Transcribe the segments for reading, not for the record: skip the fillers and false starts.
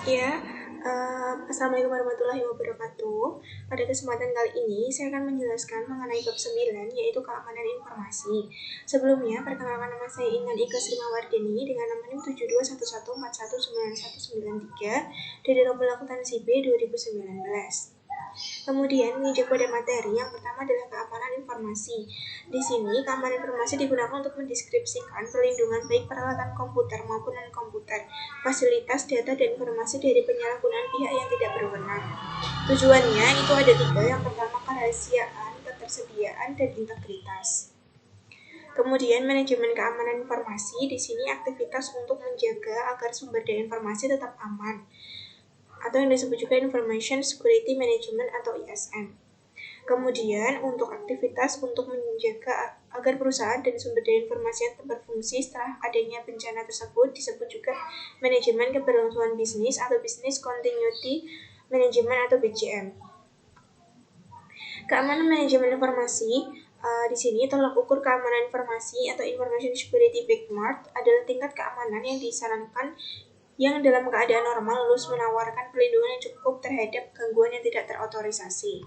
Ya, Assalamualaikum warahmatullahi wabarakatuh. Pada kesempatan kali ini, saya akan menjelaskan mengenai bab 9, yaitu keamanan informasi. Sebelumnya, perkenalkan nama saya Intan Ika Srimawardini dengan nomor NIM 7211419193 dari Tombol Akuntansi B 2019. Kemudian menuju pada materi, yang pertama adalah keamanan informasi. Di sini, keamanan informasi digunakan untuk mendeskripsikan perlindungan baik peralatan komputer maupun non-komputer, fasilitas, data, dan informasi dari penyalahgunaan pihak yang tidak berwenang. Tujuannya itu ada 3, yang pertama kerahasiaan, ketersediaan, dan integritas. Kemudian manajemen keamanan informasi, di sini aktivitas untuk menjaga agar sumber daya informasi tetap aman, atau yang disebut juga Information Security Management atau ISM. Kemudian untuk aktivitas untuk menjaga agar perusahaan dan sumber daya informasi yang berfungsi setelah adanya bencana tersebut disebut juga manajemen keberlangsungan bisnis atau Business Continuity Management atau BCM. Keamanan manajemen informasi, di sini tolak ukur keamanan informasi atau Information Security Benchmark adalah tingkat keamanan yang disarankan yang dalam keadaan normal lulus menawarkan perlindungan yang cukup terhadap gangguan yang tidak terotorisasi.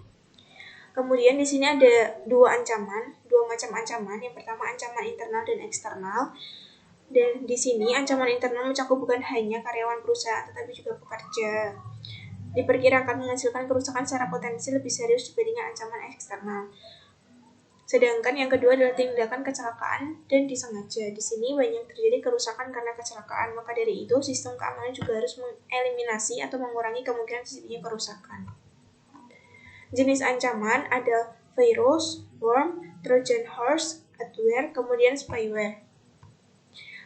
Kemudian di sini ada dua macam ancaman. Yang pertama ancaman internal dan eksternal. Dan di sini ancaman internal mencakup bukan hanya karyawan perusahaan tetapi juga pekerja. Diperkirakan menghasilkan kerusakan secara potensi lebih serius dibandingkan ancaman eksternal. Sedangkan yang kedua adalah tindakan kecelakaan dan disengaja. Di sini banyak terjadi kerusakan karena kecelakaan, maka dari itu sistem keamanan juga harus mengeliminasi atau mengurangi kemungkinan terjadinya kerusakan. Jenis ancaman ada virus, worm, Trojan horse, adware, kemudian spyware.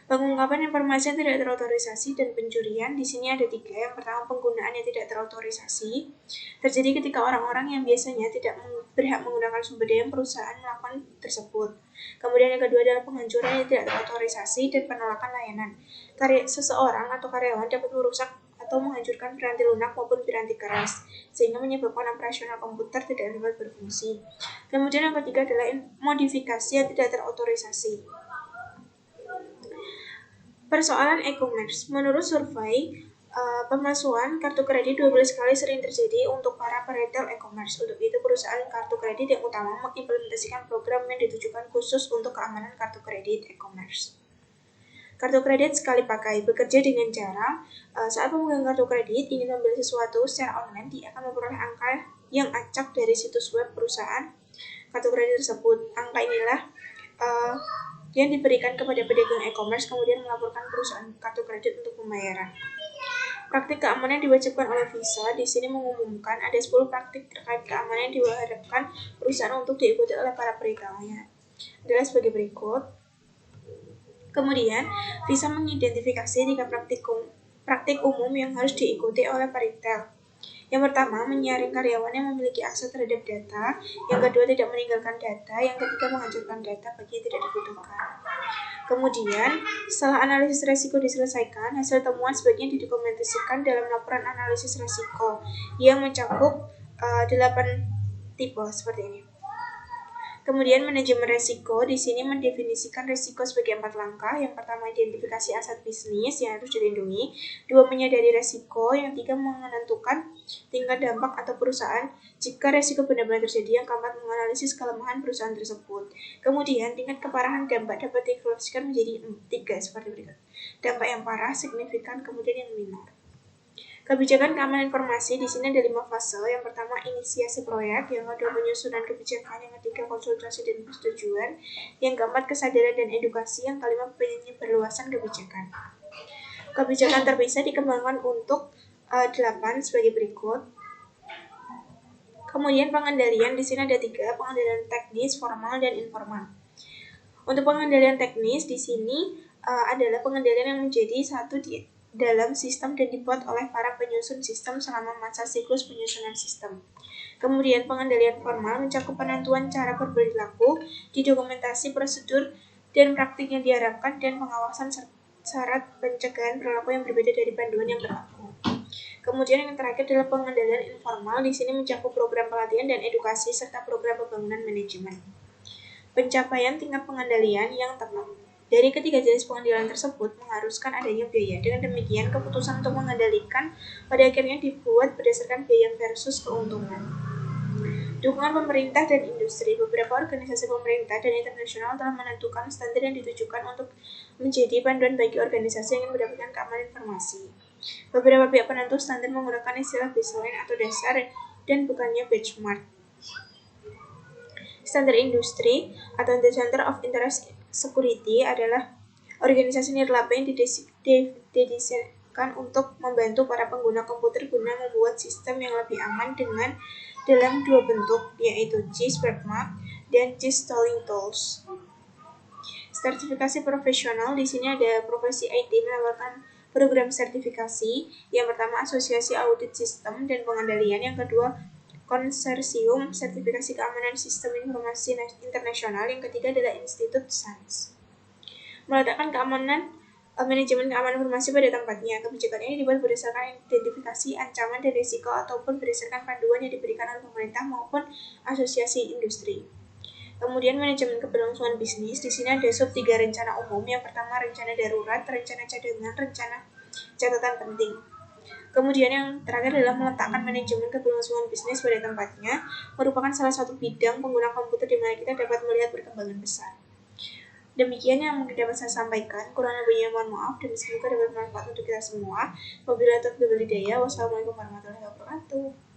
Pengungkapan informasi yang tidak terotorisasi dan pencurian, di sini ada 3. Yang pertama, penggunaan yang tidak terotorisasi. Terjadi ketika orang-orang yang biasanya tidak berhak menggunakan sumber daya perusahaan melakukan tersebut. Kemudian yang kedua adalah penghancuran yang tidak terotorisasi dan penolakan layanan. Seseorang atau karyawan dapat merusak atau menghancurkan piranti lunak maupun piranti keras, sehingga menyebabkan operasional komputer tidak dapat berfungsi. Kemudian yang ketiga adalah modifikasi yang tidak terotorisasi. Persoalan e-commerce. Menurut survei, pemalsuan kartu kredit 12 kali sering terjadi untuk para peretail e-commerce. Untuk itu, perusahaan kartu kredit yang utama mengimplementasikan program yang ditujukan khusus untuk keamanan kartu kredit e-commerce. Kartu kredit sekali pakai bekerja dengan cara saat pemegang kartu kredit ingin membeli sesuatu secara online, dia akan memperoleh angka yang acak dari situs web perusahaan kartu kredit tersebut. Angka inilah yang diberikan kepada pedagang e-commerce, kemudian melaporkan perusahaan kartu kredit untuk pembayaran. Praktik keamanan yang diwajibkan oleh Visa di sini mengumumkan ada 10 praktik terkait keamanan yang diharapkan perusahaan untuk diikuti oleh para peretailnya. Adalah sebagai berikut. Kemudian, Visa mengidentifikasi 3 praktik umum yang harus diikuti oleh peretail. Yang pertama, menyaring karyawan yang memiliki akses terhadap data. Yang kedua, tidak meninggalkan data. Yang ketiga, menghancurkan data bagi yang tidak dibutuhkan. Kemudian, setelah analisis risiko diselesaikan, hasil temuan sebaiknya didokumentasikan dalam laporan analisis risiko yang mencakup 8 tipe seperti ini. Kemudian manajemen risiko di sini mendefinisikan risiko sebagai 4 langkah. Yang pertama, identifikasi aset bisnis yang harus dilindungi. 2, menyadari risiko. Yang 3, menentukan tingkat dampak atau perusahaan jika risiko benar-benar terjadi. Yang keempat, menganalisis kelemahan perusahaan tersebut. Kemudian tingkat keparahan dampak dapat diklasifikasikan menjadi 3 seperti berikut. Dampak yang parah, signifikan, kemudian yang minor. Kebijakan keamanan informasi di sini ada 5 fase. Yang pertama, inisiasi proyek. Yang kedua, penyusunan kebijakan. Yang ketiga, konsultasi dan persetujuan. Yang keempat, kesadaran dan edukasi. Yang kelima, penyebarluasan kebijakan. Kebijakan terpisah dikembangkan untuk 8 sebagai berikut. Kemudian pengendalian di sini ada 3, pengendalian teknis, formal, dan informal. Untuk pengendalian teknis di sini adalah pengendalian yang menjadi satu di dalam sistem dan dibuat oleh para penyusun sistem selama masa siklus penyusunan sistem. Kemudian pengendalian formal mencakup penentuan cara berperilaku, didokumentasi prosedur dan praktik yang diharapkan, dan pengawasan syarat pencegahan perilaku yang berbeda dari panduan yang berlaku. Kemudian yang terakhir adalah pengendalian informal. Di sini mencakup program pelatihan dan edukasi serta program pembangunan manajemen. Pencapaian tingkat pengendalian yang tepat. Dari ketiga jenis pengendalian tersebut mengharuskan adanya biaya. Dengan demikian, keputusan untuk mengendalikan pada akhirnya dibuat berdasarkan biaya versus keuntungan. Dukungan pemerintah dan industri. Beberapa organisasi pemerintah dan internasional telah menentukan standar yang ditujukan untuk menjadi panduan bagi organisasi yang ingin mendapatkan keamanan informasi. Beberapa pihak penentu standar menggunakan istilah baseline atau dasar dan bukannya benchmark. Standar industri atau The Center of Internet Security adalah organisasi nirlaba yang didesainkan untuk membantu para pengguna komputer guna membuat sistem yang lebih aman dengan dalam dua bentuk, yaitu JIS Benchmark dan JIS Stalling Tools. Sertifikasi profesional, di sini ada profesi IT menawarkan program sertifikasi. Yang pertama Asosiasi Audit Sistem dan Pengendalian, yang kedua Konsorsium Sertifikasi Keamanan Sistem Informasi Internasional, yang ketiga adalah Institut SANS. Meletakkan manajemen keamanan informasi pada tempatnya. Kebijakan ini dibuat berdasarkan identifikasi ancaman dan risiko ataupun berdasarkan panduan yang diberikan oleh pemerintah maupun asosiasi industri. Kemudian manajemen keberlangsungan bisnis, di sini ada sub 3 rencana umum. Yang pertama rencana darurat, rencana cadangan, rencana catatan penting. Kemudian yang terakhir adalah meletakkan manajemen keberlangsungan bisnis pada tempatnya, merupakan salah satu bidang pengguna komputer di mana kita dapat melihat perkembangan besar. Demikian yang mungkin dapat saya sampaikan. Kurang lebihnya mohon maaf dan semoga dapat bermanfaat untuk kita semua. Wabillahi taufiq wal hidayah. Wassalamualaikum warahmatullahi wabarakatuh.